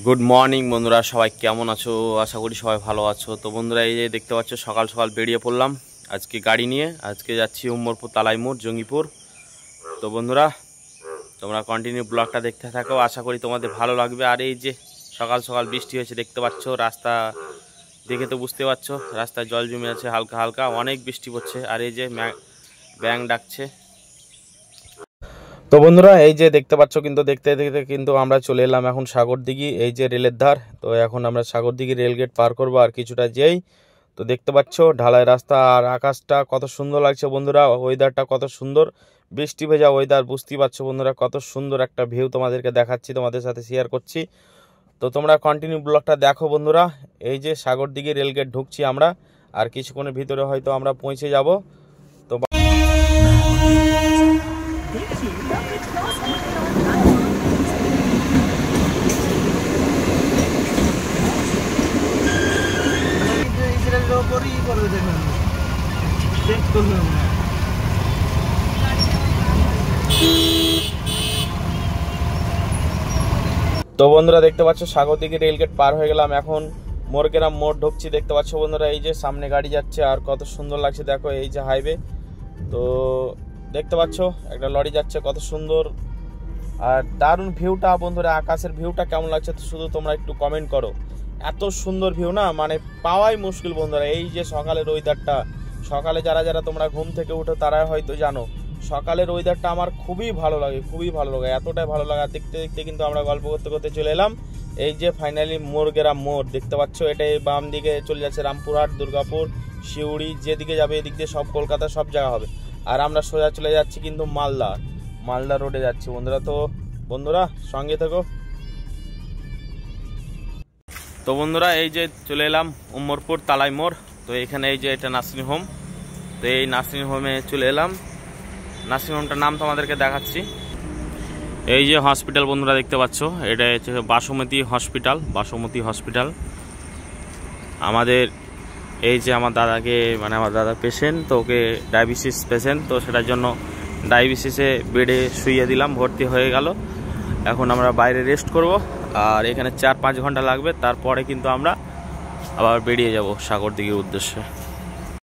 Good morning বন্ধুরা, সবাই কেমন আছো? আশা করি সবাই ভালো আছো। তো বন্ধুরা, এই যে দেখতে পাচ্ছ সকাল সকাল বেরিয়ে পড়লাম আজকে গাড়ি নিয়ে। আজকে যাচ্ছি উমরপুর তালাইমোড় জঙ্গিপুর। তো বন্ধুরা, তোমরা কন্টিনিউ ব্লগটা দেখতে থাকো, আশা করি তোমাদের ভালো লাগবে। আর এই যে সকাল সকাল বৃষ্টি হয়েছে দেখতে পাচ্ছ, রাস্তা দেখে তো বুঝতে পারছো রাস্তায় জল জমে আছে হালকা হালকা, অনেক বৃষ্টি পড়ছে। আর এই যে ব্যাঙ ডাকছে। তো বন্ধুরা, এই যে দেখতে পাচ্ছ কিন্তু দেখতে দেখতে কিন্তু আমরা চলে এলাম এখন সাগরদিঘি, এই যে রেলের ধার। তো এখন আমরা সাগরদিঘি রেলগেট পার করবো আর কিছুটা যেই। তো দেখতে পাচ্ছ ঢালাই রাস্তা আর আকাশটা কত সুন্দর লাগছে বন্ধুরা, ওয়েদারটা কত সুন্দর, বৃষ্টি ভেজা ওয়েদার। বুঝতেই পারছো বন্ধুরা কত সুন্দর একটা ভিউ তোমাদেরকে দেখাচ্ছি, তোমাদের সাথে শেয়ার করছি। তো তোমরা কন্টিনিউ ব্লগটা দেখো বন্ধুরা। এই যে সাগরদিঘি রেলগেট ঢুকছি আমরা, আর কিছুক্ষণের ভিতরে হয়তো আমরা পৌঁছে যাব। তো তো বন্ধুরা দেখতে পাচ্ছ সাগরদিঘি রেলগেট পার হয়ে গেলাম, এখন মোরগ্রাম মোড় ঢুকছি। দেখতে পাচ্ছ বন্ধুরা, এই যে সামনে গাড়ি যাচ্ছে আর কত সুন্দর লাগছে দেখো, এই যে হাইওয়ে। তো দেখতে পাচ্ছ একটা লরি যাচ্ছে, কত সুন্দর আর দারুণ ভিউটা বন্ধুরা। আকাশের ভিউটা কেমন লাগছে তো শুধু তোমরা একটু কমেন্ট করো। এত সুন্দর ভিউ না, মানে পাওয়াই মুশকিল বন্ধুরা। এই যে সকালের ওয়েদারটা, সকালে যারা যারা তোমরা ঘুম থেকে উঠো তারা হয়তো জানো, সকালের ওয়েদারটা আমার খুবই ভালো লাগে, খুবই ভালো লাগে, এতটাই ভালো লাগে। দেখতে দেখতে কিন্তু আমরা গল্প করতে করতে চলে এলাম এই যে ফাইনালি মোরগ্রাম মোড়। দেখতে পাচ্ছ এটাই বাম দিকে চলে যাচ্ছে রামপুরহাট, দুর্গাপুর, সিউড়ি, যেদিকে যাবে এদিক দিয়ে সব কলকাতা সব জায়গা হবে। আর আমরা সোজা চলে যাচ্ছি কিন্তু মালদা রোডে যাচ্ছি বন্ধুরা। তো বন্ধুরা সঙ্গে থেকো। তো বন্ধুরা, এই যে চলে এলাম উমরপুর তালাইমোড়। তো এখানে এই যে এটা নার্সিং হোম। তো এই নার্সিং হোমে চলে এলাম, নার্সিং হোমটার নাম তোমাদেরকে দেখাচ্ছি। এই যে হসপিটাল বন্ধুরা দেখতে পাচ্ছ, এটা হচ্ছে বাসমতী হসপিটাল। আমাদের এই যে আমার দাদাকে, মানে আমার দাদা পেশেন্ট, তো ওকে ডায়াবেটিস পেশেন্ট, তো সেটার জন্য ডায়াবেটিসে বেডে শুইয়ে দিলাম, ভর্তি হয়ে গেল। এখন আমরা বাইরে রেস্ট করব, আর এখানে 4-5 ঘন্টা লাগবে, তারপরে কিন্তু আমরা আবার বেরিয়ে যাব সাগরদিঘির উদ্দেশ্যে।